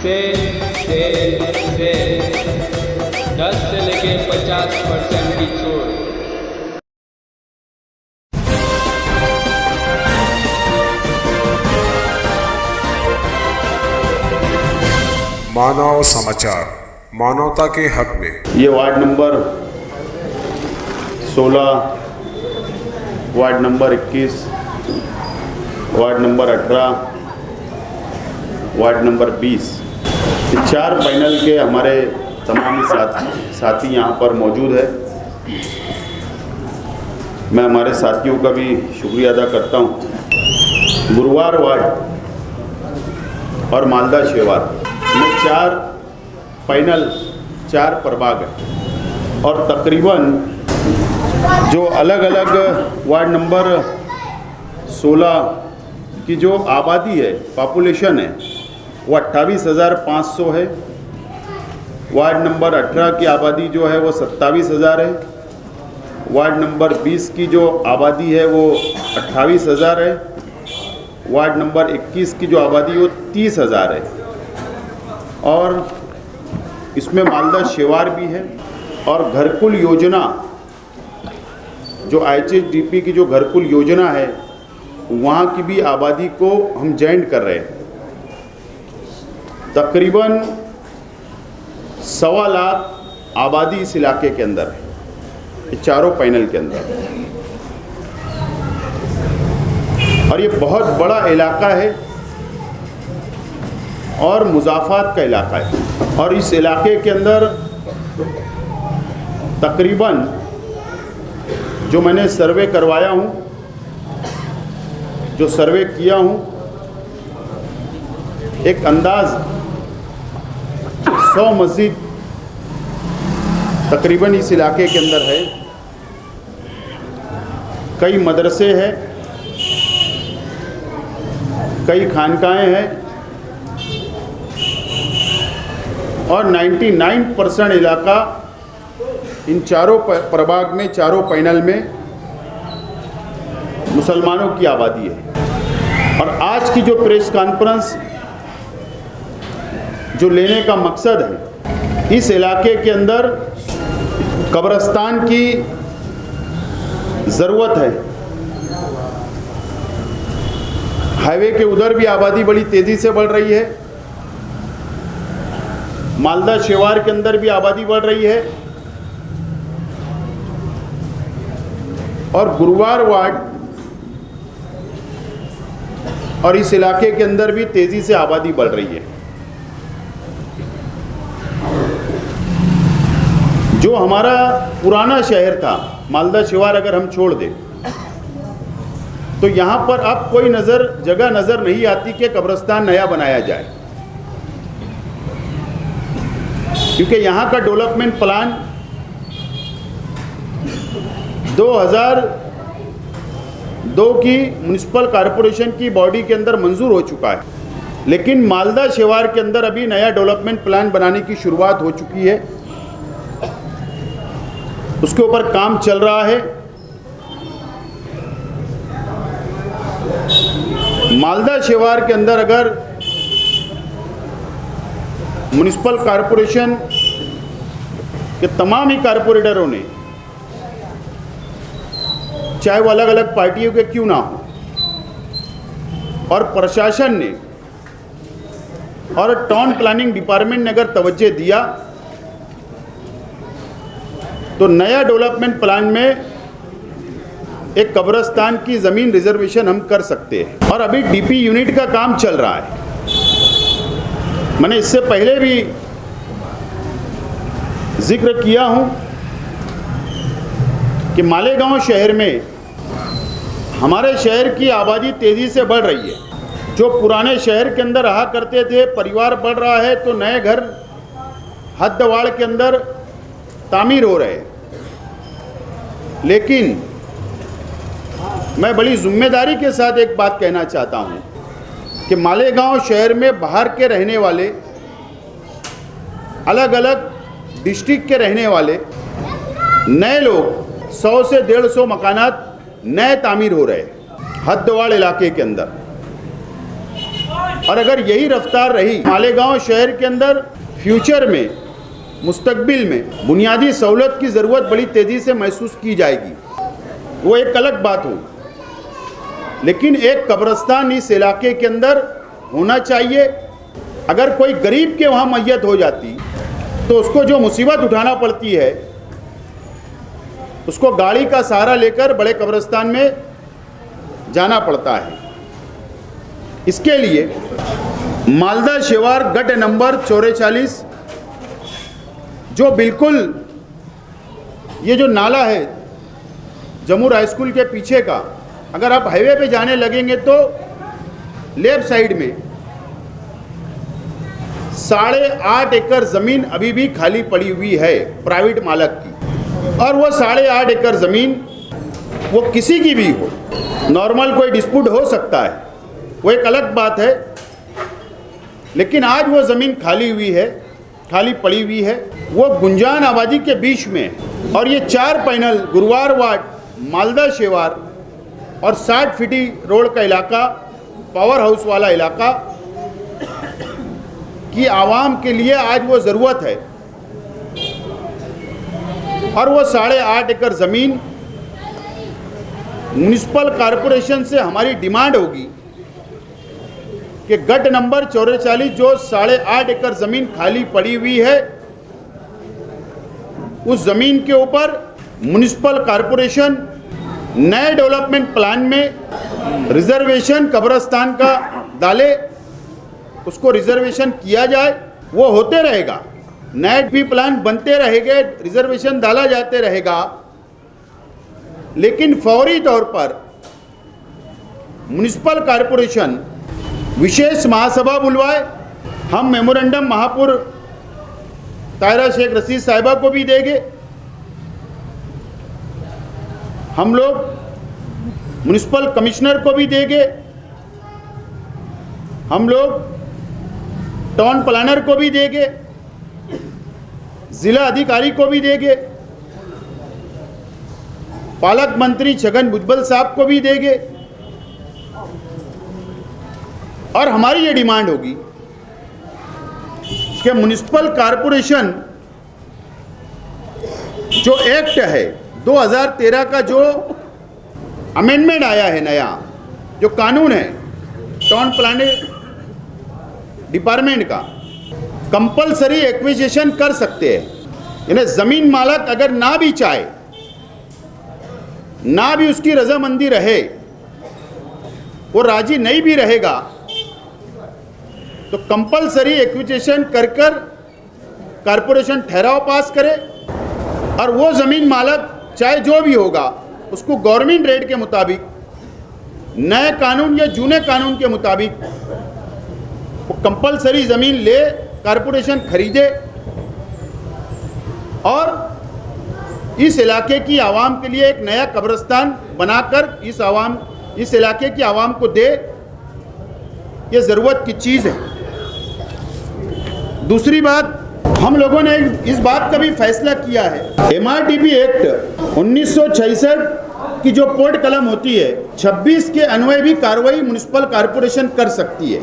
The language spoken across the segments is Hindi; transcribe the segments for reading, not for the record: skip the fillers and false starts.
से 10 से लेके 50% की छूट। मानव समाचार, मानवता के हक में। ये ward number 16, ward number 21, ward number 18, ward number 20, ये 4 पैनल के हमारे तमाम साथी यहाँ पर मौजूद है। मैं हमारे साथियों का भी शुक्रिया अदा करता हूँ। गुरुवार वार्ड और मालदा शेवार में 4 पैनल, 4 प्रभाग है और तकरीबन जो अलग अलग वार्ड नंबर 16 की जो आबादी है, पॉपुलेशन है, वो 28,500 है। वार्ड नंबर 18 की आबादी जो है वो 27,000 है। वार्ड नंबर 20 की जो आबादी है वो 28,000 है। वार्ड नंबर 21 की जो आबादी वो 30,000 है और इसमें मालदा शेवार भी है। और घरकुल योजना जो IHSDP की जो घरकुल योजना है, वहाँ की भी आबादी को हम जॉइंट कर रहे हैं। तकरीबन 1.25 लाख आबादी इस इलाके के अंदर है, ये चारों पैनल के अंदर। और ये बहुत बड़ा इलाका है और मुज़ाफ़ात का इलाका है। और इस इलाके के अंदर तकरीबन जो मैंने सर्वे करवाया हूँ, जो सर्वे किया हूँ, एक अंदाज़ 100 मस्जिद तकरीबन इस इलाके के अंदर है। कई मदरसे हैं, कई खानकाएँ हैं और 99% इलाका इन चारों प्रभाग में, चारों पैनल में मुसलमानों की आबादी है। और आज की जो प्रेस कॉन्फ्रेंस जो लेने का मकसद है, इस इलाके के अंदर कब्रिस्तान की ज़रूरत है। हाईवे के उधर भी आबादी बड़ी तेज़ी से बढ़ रही है। मालदा शेवार के अंदर भी आबादी बढ़ रही है और गुरुवार वार्ड और इस इलाके के अंदर भी तेज़ी से आबादी बढ़ रही है। जो हमारा पुराना शहर था मालदा शेवार, अगर हम छोड़ दें तो यहाँ पर अब कोई जगह नज़र नहीं आती कि कब्रिस्तान नया बनाया जाए, क्योंकि यहाँ का डेवलपमेंट प्लान 2002 की म्युनिसिपल कॉरपोरेशन की बॉडी के अंदर मंजूर हो चुका है। लेकिन मालदा शेवार के अंदर अभी नया डेवलपमेंट प्लान बनाने की शुरुआत हो चुकी है, उसके ऊपर काम चल रहा है। मालदा शेवार के अंदर अगर म्युनिसिपल कॉरपोरेशन के तमाम ही कॉरपोरेटरों ने, चाहे वो अलग अलग पार्टियों के क्यों ना हो, और प्रशासन ने और टाउन प्लानिंग डिपार्टमेंट ने अगर तवज्जो दिया तो नया डेवलपमेंट प्लान में एक कब्रिस्तान की ज़मीन रिजर्वेशन हम कर सकते हैं। और अभी DP यूनिट का काम चल रहा है। मैंने इससे पहले भी जिक्र किया हूं कि मालेगांव शहर में हमारे शहर की आबादी तेज़ी से बढ़ रही है। जो पुराने शहर के अंदर रहा करते थे, परिवार बढ़ रहा है तो नए घर हद्दवाड़ के अंदर तामीर हो रहे हैं। लेकिन मैं बड़ी जिम्मेदारी के साथ एक बात कहना चाहता हूं कि मालेगांव शहर में बाहर के रहने वाले, अलग अलग डिस्ट्रिक्ट के रहने वाले नए लोग 100 से 150 मकानात नए तामीर हो रहे हद्दवाड़ इलाके के अंदर। और अगर यही रफ्तार रही मालेगांव शहर के अंदर फ्यूचर में, मुस्तकबिल में बुनियादी सहूलत की ज़रूरत बड़ी तेज़ी से महसूस की जाएगी, वो एक अलग बात हो। लेकिन एक कब्रिस्तान इस इलाके के अंदर होना चाहिए। अगर कोई गरीब के वहाँ मैयत हो जाती तो उसको जो मुसीबत उठाना पड़ती है, उसको गाड़ी का सहारा लेकर बड़े कब्रिस्तान में जाना पड़ता है। इसके लिए मालदा शेवार गट नंबर 44, जो बिल्कुल ये जो नाला है जमूर हाई स्कूल के पीछे का, अगर आप हाईवे पे जाने लगेंगे तो लेफ्ट साइड में 8.5 एकड़ ज़मीन अभी भी खाली पड़ी हुई है प्राइवेट मालक की। और वो 8.5 एकड़ ज़मीन वो किसी की भी हो, नॉर्मल कोई डिस्प्यूट हो सकता है, वो एक अलग बात है। लेकिन आज वो ज़मीन खाली हुई है, खाली पड़ी हुई है, वो गुंजान आबादी के बीच में। और ये 4 पैनल गुरुवार वार्ड, मालदा शेवार और 60 फीटी रोड का इलाका, पावर हाउस वाला इलाका की आवाम के लिए आज वो ज़रूरत है। और वो 8.5 एकड़ ज़मीन म्युनिसिपल कॉरपोरेशन से हमारी डिमांड होगी कि गट नंबर 44 जो 8.5 एकड़ ज़मीन खाली पड़ी हुई है, उस ज़मीन के ऊपर म्युनिसिपल कॉरपोरेशन नए डेवलपमेंट प्लान में रिजर्वेशन कब्रिस्तान का डाले, उसको रिजर्वेशन किया जाए। वो होते रहेगा, नए भी प्लान बनते रहेंगे, रिजर्वेशन डाला जाते रहेगा। लेकिन फौरी तौर पर म्युनिसिपल कॉरपोरेशन विशेष महासभा बुलवाए। हम मेमोरेंडम महापौर तायरा शेख रशीद साहिबा को भी देंगे। हम लोग म्युनिसिपल कमिश्नर को भी देंगे, हम लोग टाउन प्लानर को भी देंगे, जिला अधिकारी को भी देंगे, पालक मंत्री छगन भुजबल साहब को भी देंगे। और हमारी ये डिमांड होगी कि म्युनिसिपल कॉरपोरेशन जो एक्ट है 2013 का, जो अमेंडमेंट आया है, नया जो कानून है टाउन प्लानिंग डिपार्टमेंट का, कंपलसरी एक्विजिशन कर सकते हैं। यानी ज़मीन मालक अगर ना भी चाहे, ना भी उसकी रजामंदी रहे, वो राजी नहीं भी रहेगा, तो कंपलसरी एक्विजिशन कर कॉरपोरेशन ठहराव पास करे। और वो ज़मीन मालक चाहे जो भी होगा, उसको गवर्नमेंट रेट के मुताबिक, नए कानून या जूने कानून के मुताबिक वो कंपलसरी ज़मीन ले, कॉरपोरेशन खरीदे और इस इलाके की आवाम के लिए एक नया कब्रिस्तान बनाकर इस इलाके की आवाम को दे। ये ज़रूरत की चीज़ है। दूसरी बात, हम लोगों ने इस बात का भी फैसला किया है, MRTP एक्ट 1966 की जो पोर्ट कलम होती है, 26 के अन्वय भी कार्रवाई म्युनिसिपल कॉरपोरेशन कर सकती है।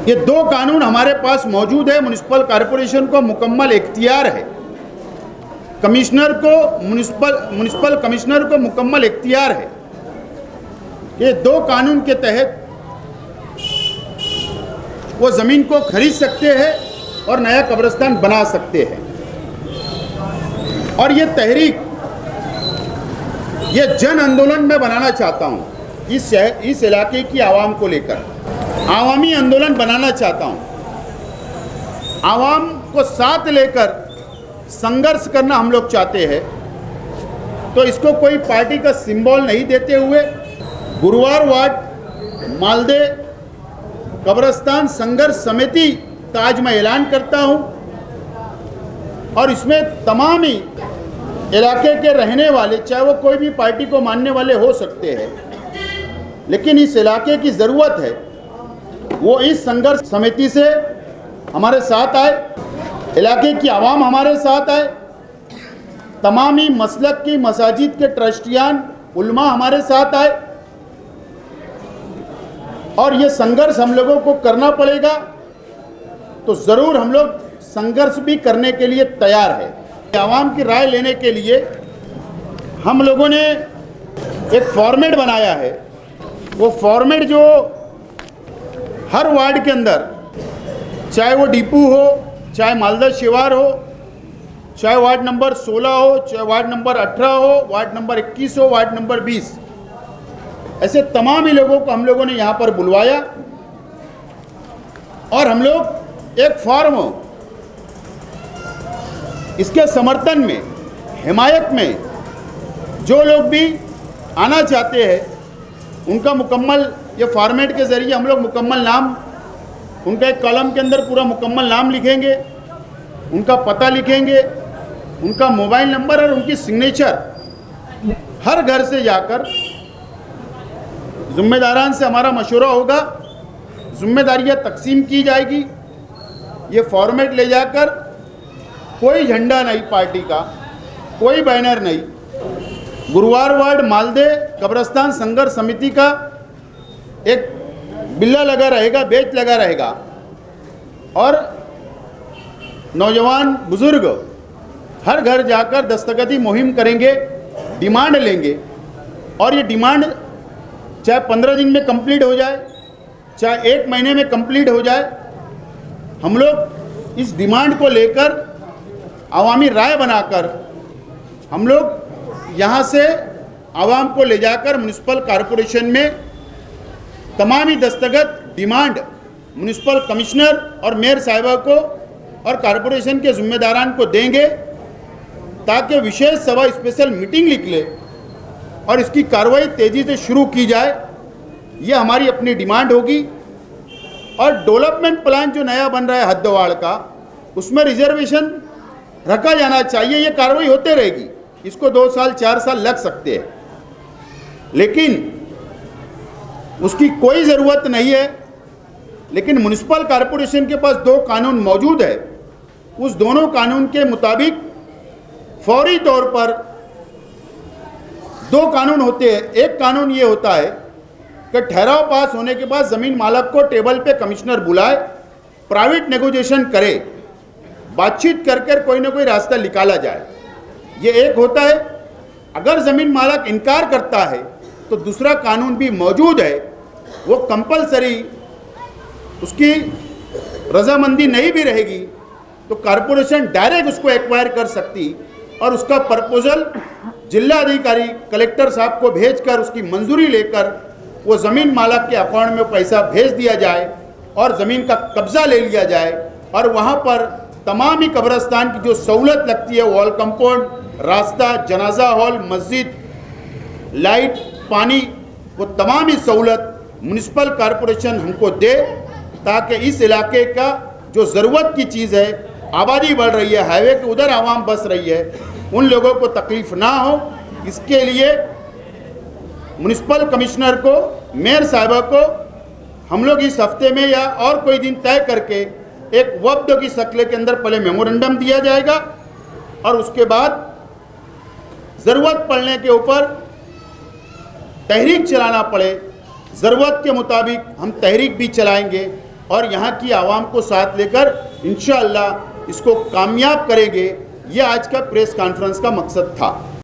ये 2 कानून हमारे पास मौजूद है। म्युनिसिपल कॉरपोरेशन को मुकम्मल इख्तियार है, कमिश्नर को म्युनिसिपल कमिश्नर को मुकम्मल इख्तियार है। ये 2 कानून के तहत वो ज़मीन को खरीद सकते हैं और नया कब्रिस्तान बना सकते हैं। और ये तहरीक, ये जन आंदोलन मैं बनाना चाहता हूँ, इस इलाके की आवाम को लेकर आवामी आंदोलन बनाना चाहता हूँ। आवाम को साथ लेकर संघर्ष करना हम लोग चाहते हैं। तो इसको कोई पार्टी का सिंबल नहीं देते हुए गुरुवार वार्ड मालदे कब्रिस्तान संघर्ष समिति का आज मैं ऐलान करता हूं। और इसमें तमाम ही इलाके के रहने वाले, चाहे वो कोई भी पार्टी को मानने वाले हो सकते हैं, लेकिन इस इलाके की ज़रूरत है वो इस संघर्ष समिति से हमारे साथ आए, इलाके की आवाम हमारे साथ आए, तमाम ही मसलक की मसाजिद के ट्रस्टियान उलमा हमारे साथ आए और ये संघर्ष हम लोगों को करना पड़ेगा, तो ज़रूर हम लोग संघर्ष भी करने के लिए तैयार है। आवाम की राय लेने के लिए हम लोगों ने एक फॉर्मेट बनाया है। वो फॉर्मेट जो हर वार्ड के अंदर, चाहे वो डीपू हो, चाहे मालदा शिवार हो, चाहे वार्ड नंबर 16 हो, चाहे वार्ड नंबर 18 हो, वार्ड नंबर 21 हो, वार्ड नंबर 20, ऐसे तमाम ही लोगों को हम लोगों ने यहाँ पर बुलवाया और हम लोग एक फॉर्म इसके समर्थन में, हिमायत में जो लोग भी आना चाहते हैं उनका मुकम्मल, ये फॉर्मेट के ज़रिए हम लोग मुकम्मल नाम, उनका एक कॉलम के अंदर पूरा मुकम्मल नाम लिखेंगे, उनका पता लिखेंगे, उनका मोबाइल नंबर और उनकी सिग्नेचर हर घर से जाकर, ज़िम्मेदारान से हमारा मशवरा होगा, ज़िम्मेदारियाँ तकसीम की जाएगी। ये फॉर्मेट ले जाकर, कोई झंडा नहीं पार्टी का, कोई बैनर नहीं, गुरुवार वार्ड मालदे कब्रस्तान संघर्ष समिति का एक बिल्ला लगा रहेगा, बेच लगा रहेगा और नौजवान बुजुर्ग हर घर जाकर दस्तखती मुहिम करेंगे, डिमांड लेंगे और ये डिमांड चाहे 15 दिन में कंप्लीट हो जाए, चाहे 1 महीने में कंप्लीट हो जाए, हम लोग इस डिमांड को लेकर आवामी राय बनाकर हम लोग यहाँ से आवाम को ले जाकर म्युनिसिपल कॉरपोरेशन में तमाम ही दस्तखत डिमांड म्युनिसिपल कमिश्नर और मेयर साहिबा को और कॉरपोरेशन के ज़िम्मेदारान को देंगे, ताकि विशेष सभा स्पेशल मीटिंग निकले और इसकी कार्रवाई तेज़ी से शुरू की जाए। ये हमारी अपनी डिमांड होगी। और डेवलपमेंट प्लान जो नया बन रहा है हद्दवाड़ का, उसमें रिजर्वेशन रखा जाना चाहिए। ये कार्रवाई होते रहेगी, इसको 2 साल 4 साल लग सकते हैं, लेकिन उसकी कोई ज़रूरत नहीं है। लेकिन म्युनिसिपल कॉरपोरेशन के पास 2 कानून मौजूद है, उस दोनों कानून के मुताबिक फौरी तौर पर 2 कानून होते हैं। एक कानून ये होता है कि ठहराव पास होने के बाद ज़मीन मालक को टेबल पे कमिश्नर बुलाए, प्राइवेट नेगोशिएशन करे, बातचीत कर कोई ना कोई रास्ता निकाला जाए। ये एक होता है। अगर ज़मीन मालक इनकार करता है तो दूसरा कानून भी मौजूद है, वो कंपलसरी, उसकी रजामंदी नहीं भी रहेगी तो कॉरपोरेशन डायरेक्ट उसको एक्वायर कर सकती और उसका प्रपोजल जिला अधिकारी कलेक्टर साहब को भेजकर उसकी मंजूरी लेकर वो ज़मीन मालक के अकाउंट में पैसा भेज दिया जाए और ज़मीन का कब्ज़ा ले लिया जाए और वहाँ पर तमाम ही कब्रस्तान की जो सहूलत लगती है, वॉल कंपाउंड, रास्ता, जनाजा हॉल, मस्जिद, लाइट, पानी, वो तमाम ही सहूलत म्युनिसिपल कॉरपोरेशन हमको दे, ताकि इस इलाके का जो ज़रूरत की चीज़ है, आबादी बढ़ रही है, हाईवे के उधर आवाम बस रही है, उन लोगों को तकलीफ़ ना हो। इसके लिए म्युनिसिपल कमिश्नर को, मेयर साहिबा को हम लोग इस हफ्ते में या और कोई दिन तय करके एक वफ़द की शक्ल के अंदर पहले मेमोरेंडम दिया जाएगा और उसके बाद ज़रूरत पड़ने के ऊपर तहरीक चलाना पड़े, ज़रूरत के मुताबिक हम तहरीक भी चलाएंगे और यहाँ की आवाम को साथ लेकर इंशाअल्लाह इसको कामयाब करेंगे। ये आज का प्रेस कॉन्फ्रेंस का मकसद था।